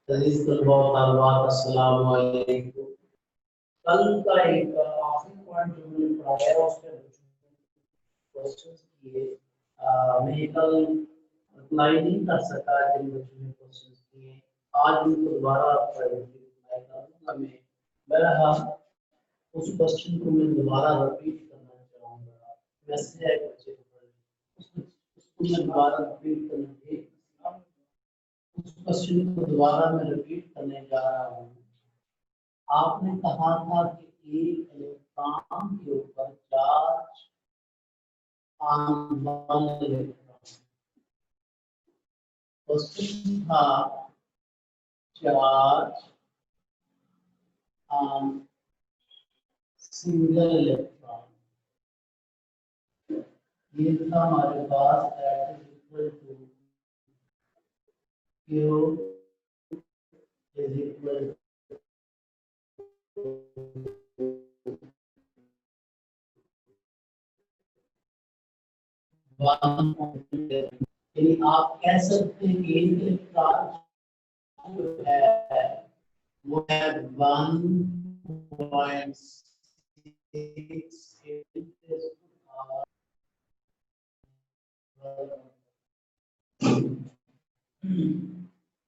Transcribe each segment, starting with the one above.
अस्सलाम वालेकुम। कल का एक आखिरी पॉइंट जो मैंने पढ़ाया उसके क्वेश्चंस किए। मैं कल अप्लाई नहीं कर सका जिन बच्चों ने क्वेश्चंस किए। आज उनको दोबारा अप्लाई करूंगा मैं। बहरहाल उस क्वेश्चन को मैं दोबारा रिपीट करना चाहूँगा। वैसे है बच्चे उसको मैं दोबारा रिपीट करने उस क्वेश्चन को दोबारा मैं रिपीट करने जा रहा हूँ। आपने कहा था कि एक इलेक्ट्रॉन के ऊपर charge on one electron. Question था चार्ज ऑन सिंगल इलेक्ट्रॉन। ये था हमारे पास that is equal to Q is equal यानी आप कह सकते हैं कि एक इलेक्ट्रॉन जो है वो है 1.68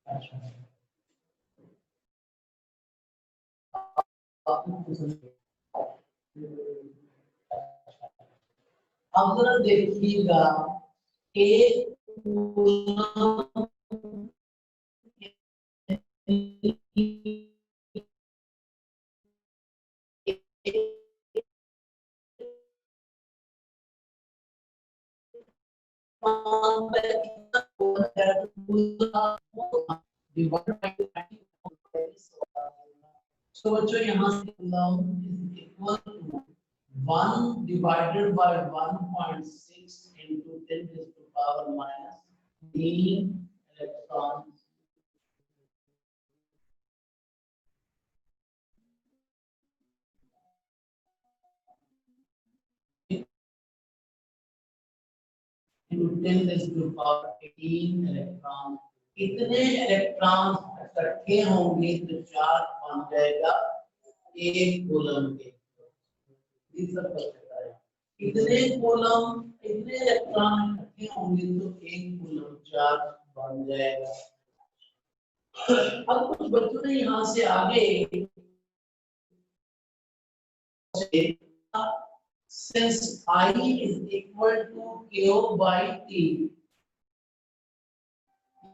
अच्छा अब जरा देखिएगा एक तो बच्चों यहाँ से coulomb is equal to 1 divided by 1.6 into 10 to the power minus 3 electrons into 10 to the power 18 electrons। इतने इलेक्ट्रॉन इकट्ठे होंगे तो चार्ज बन जाएगा एक कूलम के। इतने कूलम इतने इलेक्ट्रॉन इकट्ठे होंगे तो एक कूलम चार्ज बन जाएगा। अब कुछ बच्चों ने यहाँ से आगे since I is equal to Q by T,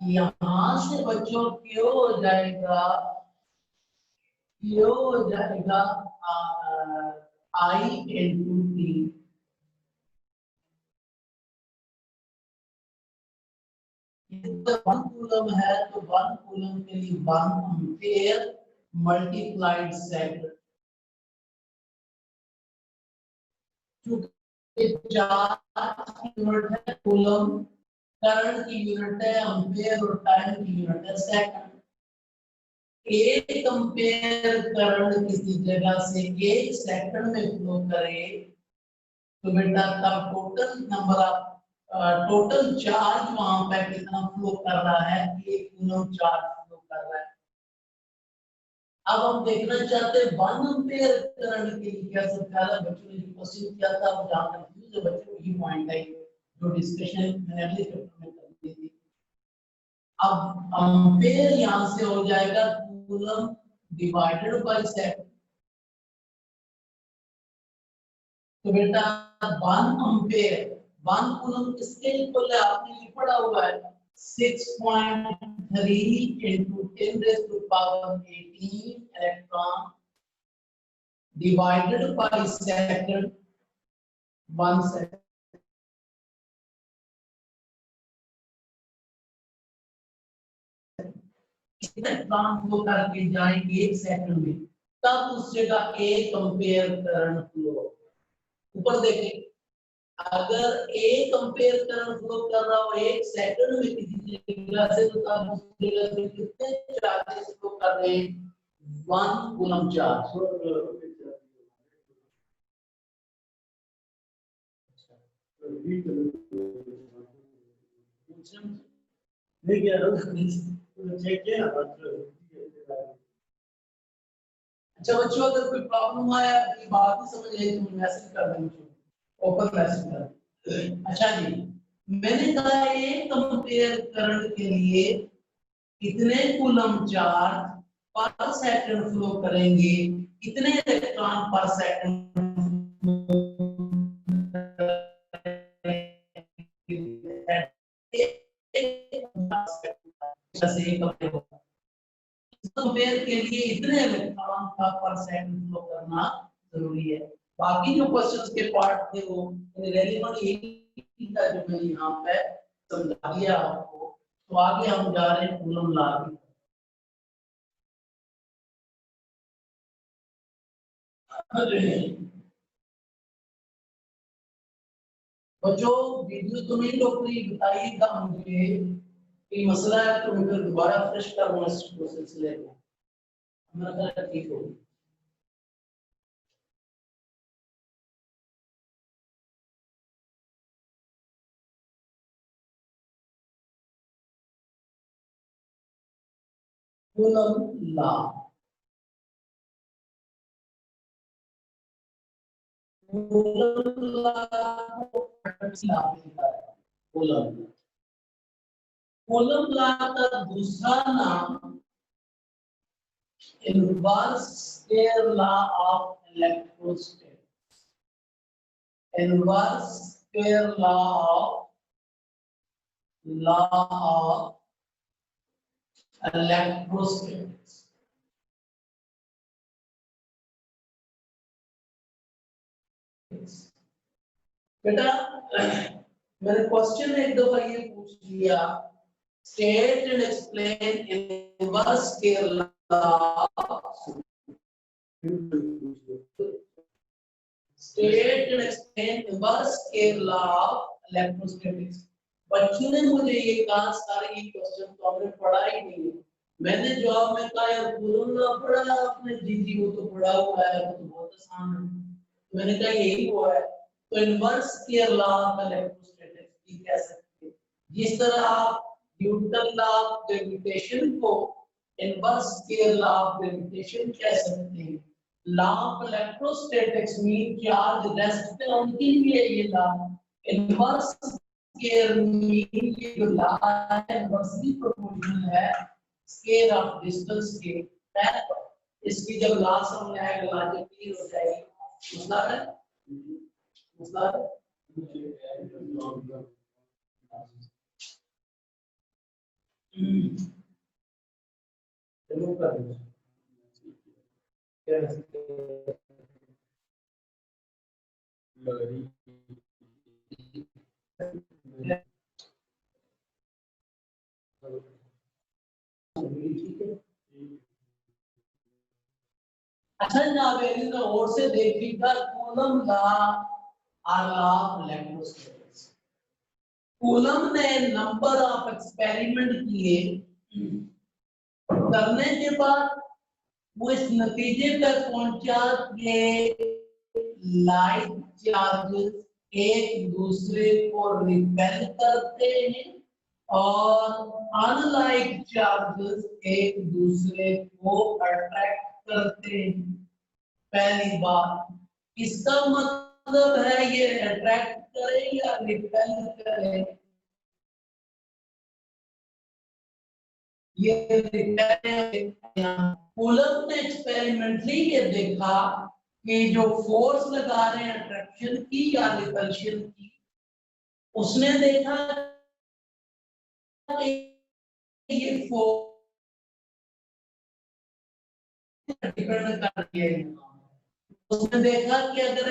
यहाँ से बच्चों Q हो जाएगा I into T। One coulomb है तो वन कूलम के लिए 1 एम्पीयर मल्टीप्लाइड सेकंड। चार्ज की यूनिट है कूलम, करंट की यूनिट है एम्पीयर और टाइम की यूनिट है सेकंड। एक एम्पीयर करंट किसी जगह से 1 सेकंड में फ्लो करे तो बेटा तब टोटल चार्ज वहां पे कितना फ्लो कर रहा है, 1 कूलम चार्ज फ्लो कर रहा है। अब हम देखना चाहते हैं 1 एम्पीयर करंट के लिए क्या सब पहला बच्चों ने जो क्वेश्चन किया था वो जहां कंफ्यूज है बच्चों की पॉइंट है जो डिस्कशन मैंने अगले चैप्टर में कर दी थी। अब एम्पीयर यहां से हो जाएगा कूलम डिवाइडेड बाय सेकंड। तो बेटा 1 एम्पीयर 1 कूलम किसके इक्वल है आपने लिख पढ़ा हुआ है 6.3 into 10 raised to power 18 electron divided by second 1 second। Electron flow करके जाएंगे 1 सेकंड में तब उस जगह 1 एम्पीयर करंट फ्लो। ऊपर देखें अगर 1 एम्पीयर करंट फ्लो कर रहा हो 1 सेकंड में किसी जगह से तो तब उस जगह से कितने चार्जेस फ्लो कर रहे हैं 1 कूलम चार्ज। नहीं क्या अच्छा बच्चों, अगर कोई प्रॉब्लम आया, कोई बात नहीं समझ आई तो मैसेज कर दें, ओपन मैसेज कर। अच्छा जी, मैंने कहा ये कंपेयर करने के लिए कितने कूलम चार्ज पर सेकंड फ्लो करेंगे, कितने इलेक्ट्रॉन पर सेकंड कंपेयर के लिए इतने इलेक्ट्रॉन का पर सेकंड फ्लो करना जरूरी है। बाकी जो क्वेश्चंस के पार्ट थे वो रेलेवेंट यही था जो मैंने यहाँ पे समझा दिया आपको। तो आगे हम जा रहे हैं कूलम लॉ की। बच्चों वीडियो तो नहीं रोक रही, बताइएगा मुझे कि मसला है तो मैं फिर दोबारा फ्रेश करूंगा इस सिलसिले में। हमारा ठीक होगा। कूलम लॉ, कूलम लॉ को कूलम कूलम लॉ का दूसरा नाम inverse square law of electrostatics, inverse square law of electrostatics. बेटा मैंने क्वेश्चन एक दफा ये पूछ लिया, state and explain inverse square law, state and explain inverse square law of electrostatics. बच्चों ने मुझे ये कहा सारे ये क्वेश्चन तो हमने पढ़ा ही नहीं है। मैंने जवाब में कहा यार कूलम लॉ पढ़ा आपने, जी जी वो तो पढ़ा हुआ है, वो तो बहुत आसान है। मैंने कहा यही हुआ है। तो inverse square law of electrostatics भी कह सकते हैं। जिस तरह आप न्यूटन लॉ ऑफ ग्रेविटेशन को inverse square law of gravitation कह सकते हैं। Law of electrostatics mean charge rest पे उनके लिए ये लॉ। इनवर्स स्केयर मीन ये जो लॉ है इनवर्सली प्रोपोर्शनल है स्केयर ऑफ डिस्टेंस के तहत। इसकी जब लॉ समझ आएगा लॉजिक क्लियर हो जाएगी। मसला है, मसला है। कर दो अच्छा जनाब और से देखिएगा कूलम लॉ और लॉ ऑफ इलेक्ट्रोस्टैटिक्स। कूलम ने नंबर ऑफ एक्सपेरिमेंट किए, करने के बाद वो इस नतीजे पर पहुंचा कि लाइट चार्जेस एक दूसरे को रिपेल करते हैं और अनलाइट चार्जेस एक दूसरे को अट्रैक्ट करते हैं। पहली बात इसका मतलब है ये अट्रैक्ट करे या रिपेल करे, ये कूलम ने एक्सपेरिमेंटली ये देखा कि जो फोर्स लगा रहे हैं अट्रैक्शन की या रिपल्शन की, उसने देखा कि ये फोर्स डिपेंड करती है। उसने देखा कि अगर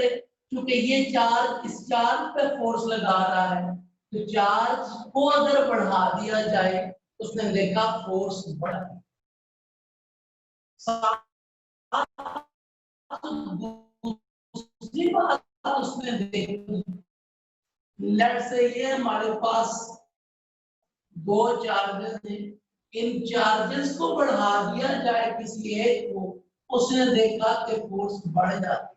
क्योंकि ये चार्ज इस चार्ज पे फोर्स लगा रहा है तो चार्ज को अगर बढ़ा दिया जाए तो उसने देखा फोर्स बढ़ा। दूसरी बात उसने देखी, लेट से ये हमारे पास दो चार्जेस हैं, इन चार्जेस को बढ़ा दिया जाए किसी एक को, उसने देखा कि फोर्स बढ़ जाती है।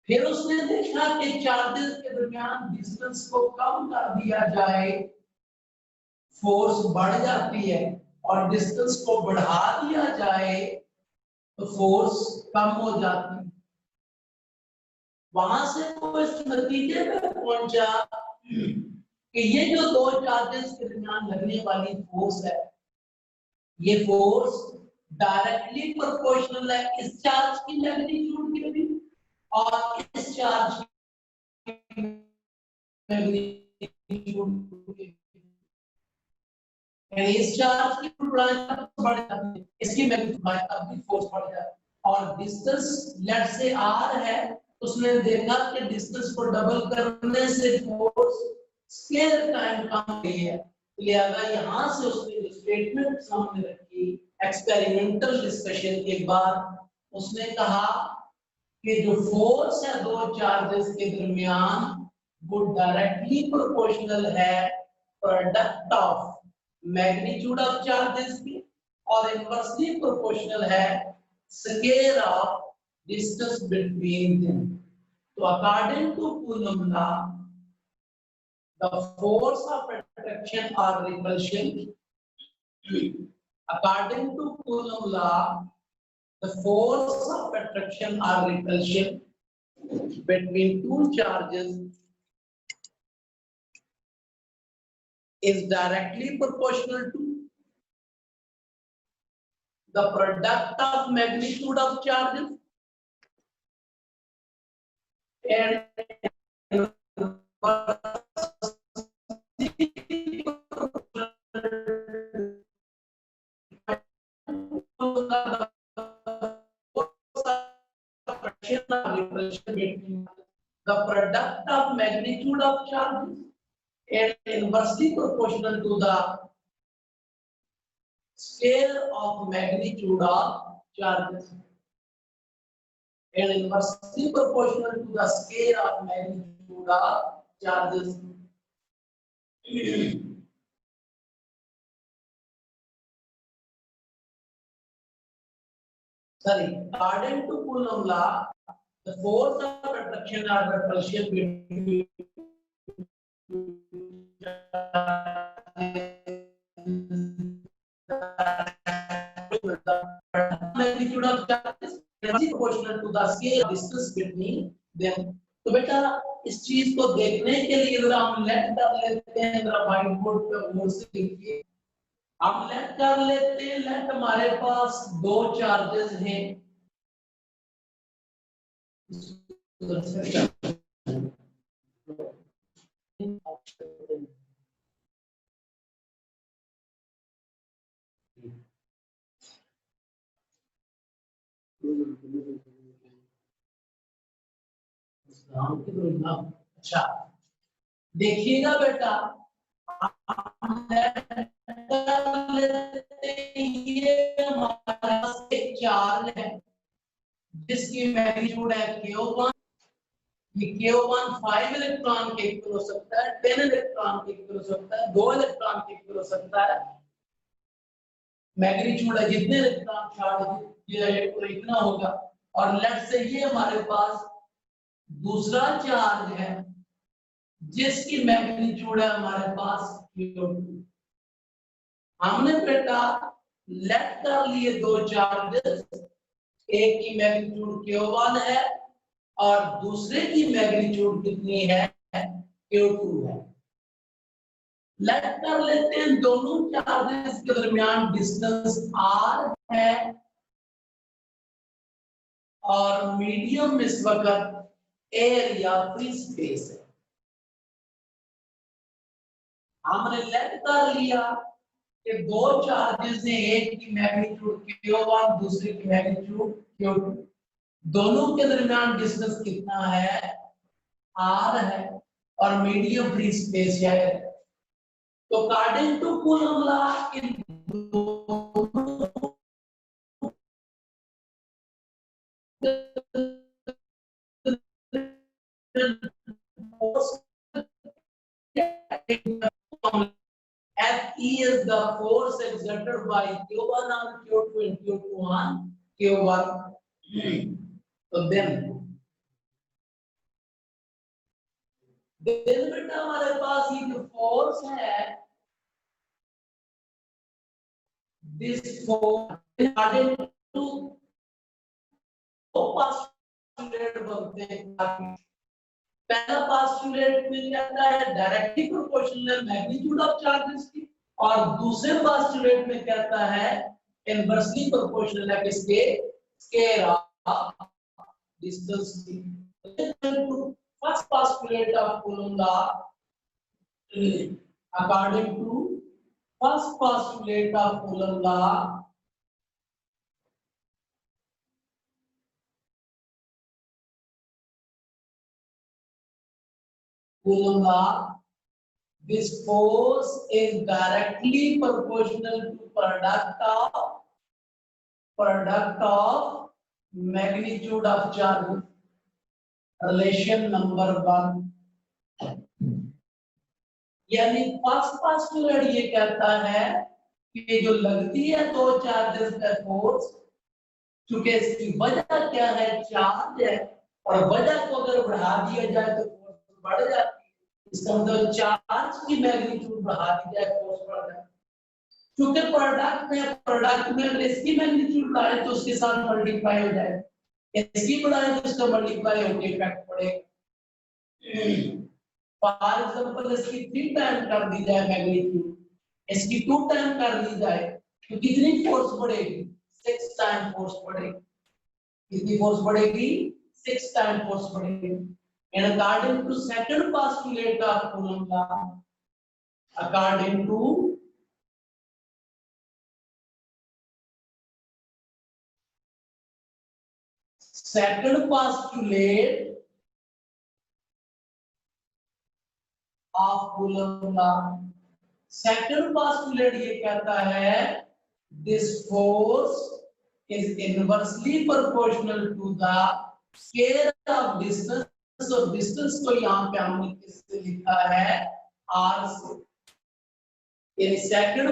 फिर उसने देखा कि चार्जेस के दरमियान डिस्टेंस को कम कर दिया जाए, फोर्स बढ़ जाती है। और डिस्टेंस को बढ़ा दिया जाए तो फोर्स कम हो जाती है। वहां से वो इस नतीजे पे पहुंचा कि ये जो दो चार्जेस के दरमियान लगने वाली फोर्स है, ये फोर्स डायरेक्टली प्रोपोर्शनल है इस चार्ज की मैग्नीट्यूड के भी और इस चार्ज की मैग्नीट्यूड के। इस चार्ज की बढ़ जाती है, इसकी मैग्नीट्यूड बढ़ फोर्स बढ़ जाता है। और डिस्टेंस लेट से आर है, उसने देखा कि डिस्टेंस को डबल करने से फोर्स स्केल टाइम कम हुई है, लिहाजा यहां से उसने जो स्टेटमेंट सामने रखी एक्सपेरिमेंटल डिस्कशन के बाद, उसने कहा कि जो फोर्स है दो चार्जेस के दरमियान वो डायरेक्टली प्रोपोर्शनल है product of magnitude of charges की और इनवर्सली प्रोपोर्शनल है scale of distance between them. तो according to Coulomb law, the force of attraction or repulsion, according to Coulomb law, the force of attraction or repulsion between two charges is directly proportional to the product of magnitude of charges and the product of magnitude of charges and inversely proportional to the scale of magnitude of charges and inversely proportional to the scale of magnitude of charges. Sorry, according to Coulomb law, the force of attraction or repulsion between magnitude of charges is proportional to the scale of distance between them. तो बेटा इस चीज को देखने के लिए जरा हम लेट कर लेते हैं, जरा व्हाइट बोर्ड पे बोर्ड से लिखिए। हम लेट कर लेते हैं, लेट हमारे पास दो चार्जेस हैं, अच्छा देखिएगा बेटा, ये हमारे पास एक चार्ज है जिसकी मैग्नीट्यूड है Q1, ये Q1 5 इलेक्ट्रॉन के इक्वल हो सकता है, 10 इलेक्ट्रॉन के इक्वल हो सकता है, 2 इलेक्ट्रॉन के इक्वल हो सकता है। मैग्नीट्यूड है जितने इलेक्ट्रॉन चार्ज ये इतना होगा। और लेट से ये हमारे पास दूसरा चार्ज है जिसकी मैग्नीट्यूड है हमारे पास Q2। हमने बेटा लेट कर लिए दो चार्जेस, एक की मैग्नीट्यूड Q1 है और दूसरे की मैग्नीट्यूड कितनी है, Q2 है। लेट कर लेते हैं दोनों चार्जेस के दरमियान डिस्टेंस r है और मीडियम इस वक्त एयर या फ्री स्पेस है। हमने लेट कर लिया कि दो चार्जेस हैं, एक की मैग्नीट्यूड Q1 दूसरे की मैग्नीट्यूड Q2, दोनों के दरमियान डिस्टेंस कितना है, r है और मीडियम फ्री स्पेस है। तो according to Coulomb law in Fe is the force exerted by Q1 on Q2 and Q2 on Q1. तो then बेटा हमारे पास ये जो फोर्स है this force according to postulate बनते हैं। पहला postulate में कहता है directly proportional magnitude of charges की, और दूसरे postulate में कहता है इनवर्सली प्रोपोर्शनल है किसके, स्केयर ऑफ डिस्टेंस की। First postulate of Coulomb law, according to first postulate of Coulomb law, this force is directly proportional to product of magnitude of charge. Relation number 1, यानी first postulate ये कहता है कि जो लगती है दो चार्जेस का फोर्स, क्योंकि इसकी वजह क्या है, चार्ज है, और वजह को अगर बढ़ा दिया जाए तो फोर्स बढ़ जाती है। इसका मतलब चार्ज की मैग्नीट्यूड बढ़ा दी जाए फोर्स बढ़ जाए। क्योंकि प्रोडक्ट में अगर इसकी मैग्नीट्यूड बढ़ाए तो उसके साथ मल्टीप्लाई हो जाए, इसकी बढ़ाए तो इसका मल्टीप्लाई होकर इफेक्ट पड़ेगा। फॉर एग्जांपल इसकी 3 टाइम कर दी जाए मैग्नीट्यूड, इसकी 2 टाइम कर दी जाए तो कितनी फोर्स बढ़ेगी, 6 टाइम फोर्स बढ़ेगी। कितनी फोर्स बढ़ेगी, 6 टाइम फोर्स बढ़ेगी। And according to second postulate of coulomb law, according to second postulate of Coulomb law, second postulate ये कहता है this force is inversely proportional to the square of distance. So distance को यहाँ पे हमने किससे लिखा है, r से। ये second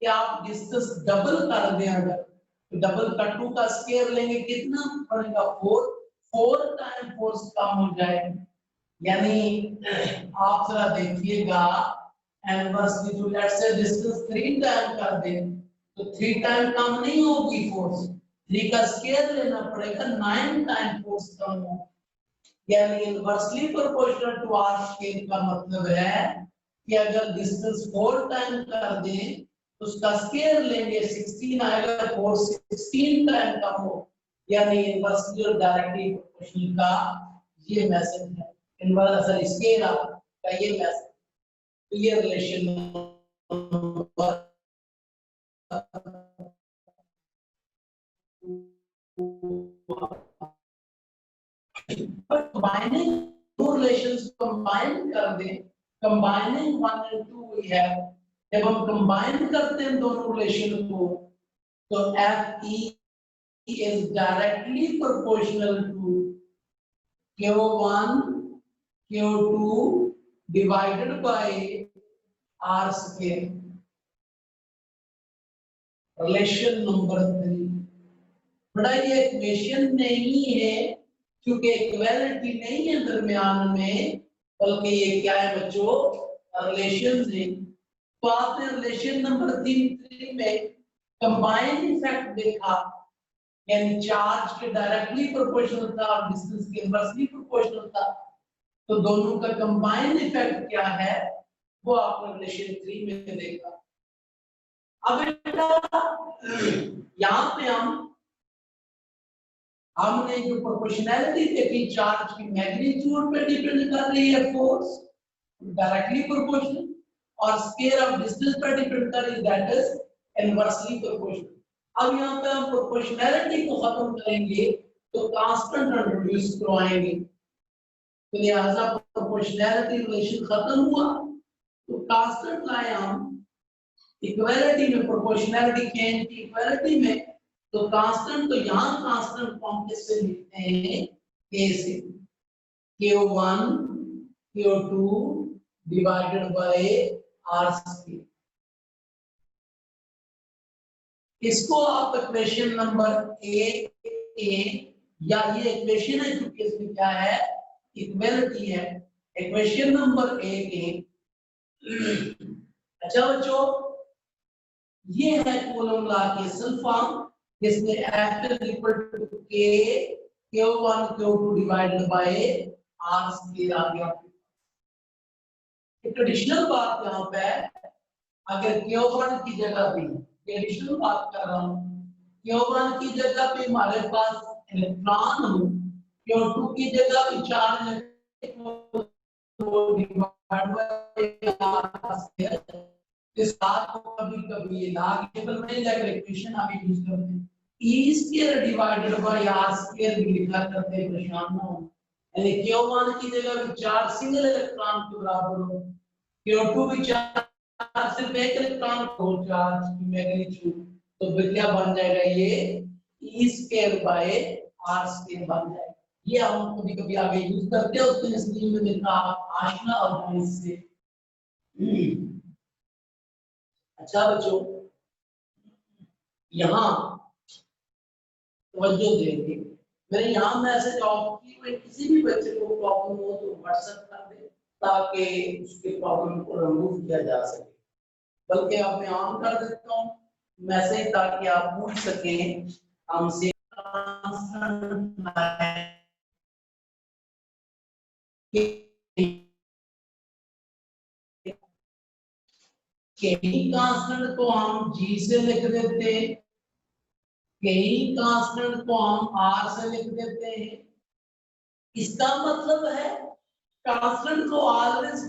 कि आप डिस्टेंस डबल कर दें, अगर तो डबल का 2 का स्क्वायर लेंगे कितना पड़ेगा, 4 टाइम फोर्स कम हो जाएगा। यानी आप जरा देखिएगा, इनवर्सली जो लेट्स से डिस्टेंस 3 टाइम कर दें तो 3 टाइम कम नहीं होगी फोर्स, 3 का स्क्वायर लेना पड़ेगा, 9 टाइम फोर्स कम होगी। यानी inversely proportional to R square का मतलब है कि अगर डिस्टेंस 4 टाइम कर दें तो उसका स्क्वायर लेंगे 16 आएगा, 4 16 टाइम कम हो। यानी इनवर्सली और डायरेक्टली प्रोपोर्शनल का ये मैसेज है, इनवर्स सॉरी स्क्वायर का ये मैसेज। तो ये relation combining two relations combine कर दें, combining 1 and 2 we have, जब हम combine करते हैं दोनों relation को तो FE is directly proportional to Q1 Q2 divided by R square. Relation number 3, बड़ा ये इक्वेशन नहीं है क्योंकि इक्वालिटी नहीं है दरमियान में, बल्कि ये क्या है बच्चों, रिलेशन है। तो आपने रिलेशन नंबर 3 में कंबाइंड इफेक्ट देखा, यानी चार्ज के डायरेक्टली प्रोपोर्शनल था और डिस्टेंस के इनवर्सली प्रोपोर्शनल था, तो दोनों का कंबाइंड इफेक्ट क्या है वो आपने रिलेशन 3 में देखा। अब यहाँ पे हमने जो प्रोपोर्शनैलिटी देखी, चार्ज की मैग्नीट्यूड पे डिपेंड कर रही है फोर्स, डायरेक्टली प्रोपोर्शनल, और स्क्वायर ऑफ डिस्टेंस पे डिपेंड कर रही है, दैट इज इनवर्सली प्रोपोर्शनल। अब यहाँ पे हम प्रोपोर्शनैलिटी को खत्म करेंगे तो कांस्टेंट इंट्रोड्यूस करवाएंगे, तो लिहाजा प्रोपोर्शनैलिटी रिलेशन खत्म हुआ तो कांस्टेंट लाए हम इक्वालिटी में, प्रोपोर्शनैलिटी चेंज की इक्वालिटी में। तो कांस्टेंट, तो यहाँ कांस्टेंट फॉर्म किससे लिखते हैं, k से, Q1 Q2 divided by R square. इसको आप इक्वेशन नंबर 1A या ये इक्वेशन है क्योंकि इसमें क्या है, इक्वलिटी है। इक्वेशन नंबर 1 अच्छा बच्चों, ये है कूलम लॉ की असल फॉर्म, जिसमें F is equal to K Q1 Q2 divided by R square आ गया। ट्रेडिशनल बात यहाँ पे अगर Q1 की जगह पे, ट्रेडिशनल बात कर रहा हूँ, Q1 की जगह पे हमारे पास इलेक्ट्रॉन हो, Q2 की जगह पे चार्ज इस बात को कभी-कभी ये लॉजिकल में लेकर इक्वेशन आप यूज करते हैं, E square divided by R square भी लिखा करते हैं, परेशान ना हो। यानी Q1 की जगह पे चार्ज सिंगल इलेक्ट्रॉन के बराबर हो, Q2 भी चार्ज सिर्फ एक इलेक्ट्रॉन को चार्ज की मैग्नीट्यूड, तो फिर क्या बन जाएगा, ये E square by R square बन जाएगा। ये हम कभी-कभी आगे यूज करते हैं, उसके लिए में मिलता आशना और हम इससे। अच्छा बच्चों, यहाँ तवज्जो देंगे, मैंने यहाँ मैसेज ऑफ की, मैं किसी भी बच्चे को प्रॉब्लम हो तो व्हाट्सएप कर दे ताकि उसके प्रॉब्लम को रिमूव किया जा सके। बल्कि अब मैं ऑन कर देता हूँ मैसेज ताकि आप पूछ सकें हमसे। कई कांस्टेंट को हम जी से लिख देते हैं, कई कांस्टेंट को हम आर से लिख देते हैं। इसका मतलब है कांस्टेंट को ऑलवेज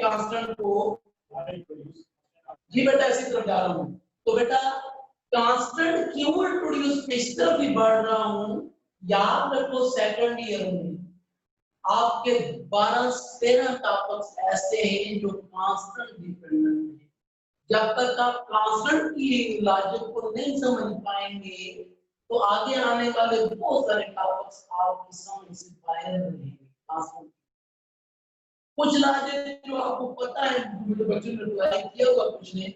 कांस्टेंट को, जी बेटा इसी तरफ जा रहा हूं, तो बेटा कांस्टेंट क्यों इंट्रोड्यूस इस तरफ भी बढ़ रहा हूं, याद रखो सेकंड ईयर में आपके 12-13 टॉपिक्स ऐसे हैं जो कांस्टेंट डिपेंडेंट है। जब तक आप कांस्टेंट की लॉजिक को नहीं समझ पाएंगे तो आगे आने वाले बहुत सारे टॉपिक्स आपकी समझ से बाहर रहेंगे। कांस्टेंट कुछ लॉजिक जो आपको पता है, मेरे बच्चों ने ट्राई किया होगा कुछ ने,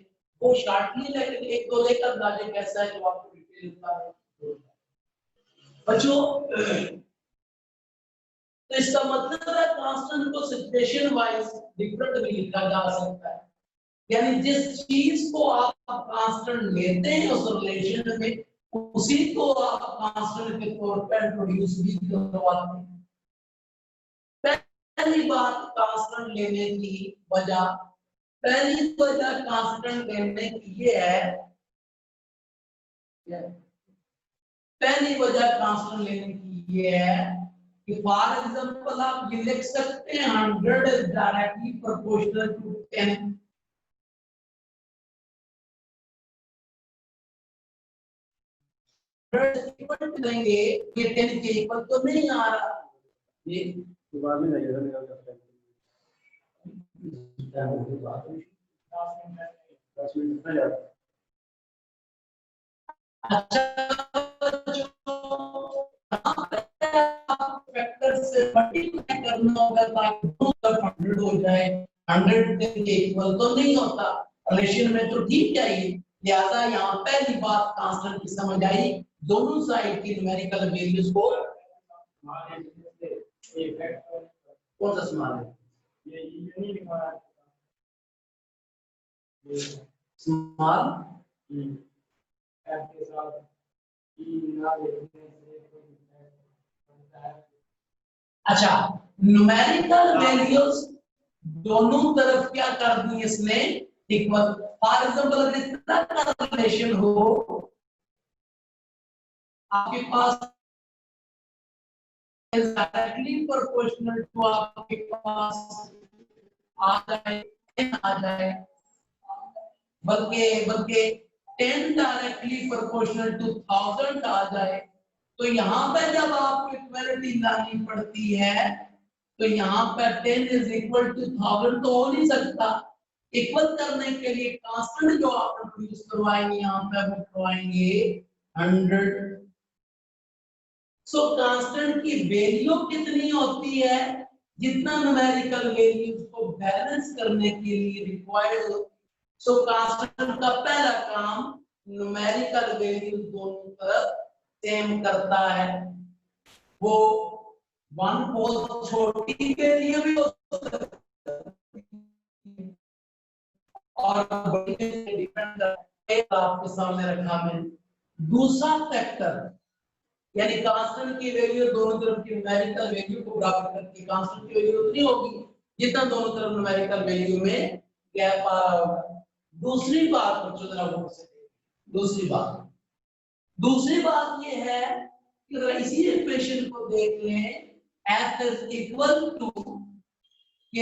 वो शॉर्टली लेकिन एक दो लेकर लॉजिक ऐसा है जो आपको डिटेल बता। बच्चों तो इसका मतलब है कांस्टेंट को सिचुएशन वाइज डिफरेंट भी लिखा जा सकता है, यानी जिस चीज को आप कांस्टेंट लेते हैं उस रिलेशन में उसी को आप कांस्टेंट के तौर पर इंट्रोड्यूस भी करवाते हैं। पहली बात कांस्टेंट लेने की वजह, पहली वजह कांस्टेंट लेने की ये है, पहली वजह कांस्टेंट लेने की ये है कि फॉर एग्जांपल आप ये लिख सकते हैं 100 इज डायरेक्टली प्रोपोर्शनल टू 10। लेंगे ये 10 के इक्वल तो नहीं आ रहा, ये बाद में जाइएगा मेरा करते हैं 10 मिनट में जाता। फैक्टर से मल्टीप्लाई करना होगा ताकि 100 हो जाए, 100 के इक्वल तो नहीं होता रिलेशन में, तो ठीक है ये। लिहाजा यहाँ पहली बात कांस्टेंट की समझ आई, दोनों साइड की न्यूमेरिकल वैल्यूज को कौन सा स्मॉल है, ये लिखा है स्मॉल एफ के साथ ई ना लिखने से अच्छा न्यूमेरिकल वैल्यूज दोनों तरफ क्या कर दी इसने इक्वल। फॉर एग्जांपल अगर इतना का रिलेशन हो आपके पास डायरेक्टली प्रोपोर्शनल टू आपके पास आ जाए बल्कि 10 डायरेक्टली प्रोपोर्शनल टू 1000 आ जाए, तो यहाँ पे जब आपको इक्वलिटी लानी पड़ती है तो यहाँ पे 10 इज इक्वल टू 1000 तो हो नहीं सकता। इक्वल करने के लिए कांस्टेंट जो आप इंट्रोड्यूस करवाएंगे यहाँ पे हम करवाएंगे 100। सो कांस्टेंट की वैल्यू कितनी होती है, जितना न्यूमेरिकल वैल्यूज को बैलेंस करने के लिए रिक्वायर्ड हो। सो कांस्टेंट का पहला काम न्यूमेरिकल वैल्यूज दोनों तरफ सेम करता है। वो वन बहुत छोटी के लिए भी हो सकता है और बड़ी के लिए डिपेंड करता है। आपके सामने रखा मैंने दूसरा फैक्टर, यानी कांस्टेंट की वैल्यू दोनों तरफ की न्यूमेरिकल वैल्यू को बराबर करके कांस्टेंट की वैल्यू उतनी होगी जितना दोनों तरफ न्यूमेरिकल वैल्यू में गैप आ रहा होगा। दूसरी बात बच्चों जरा गौर से दूसरी बात ये है कि अगर इसी इक्वेशन को देख लें f is equal to k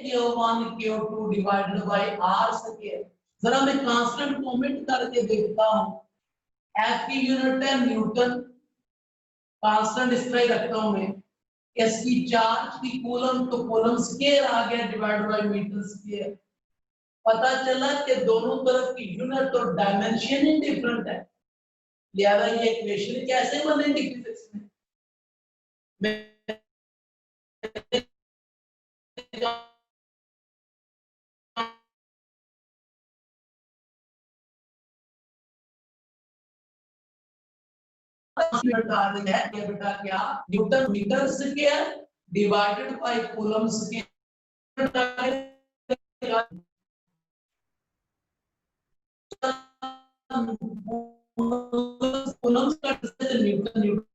q1 q2 divided by r square. जरा मैं कांस्टेंट कमेंट करके देखता हूं। f की यूनिट है न्यूटन, कांस्टेंट इस तरह रखता हूं मैं। s की चार्ज की कूलम तो कूलम स्क्वायर आ गया डिवाइडेड बाय मीटर स्क्वायर। पता चला कि दोनों तरफ की यूनिट और डायमेंशन ही डिफरेंट है, लिहाजा ये इक्वेशन कैसे बनेगी फिजिक्स में। बेटा क्या newton metre square divided by coulomb square. Coulomb का न्यूटन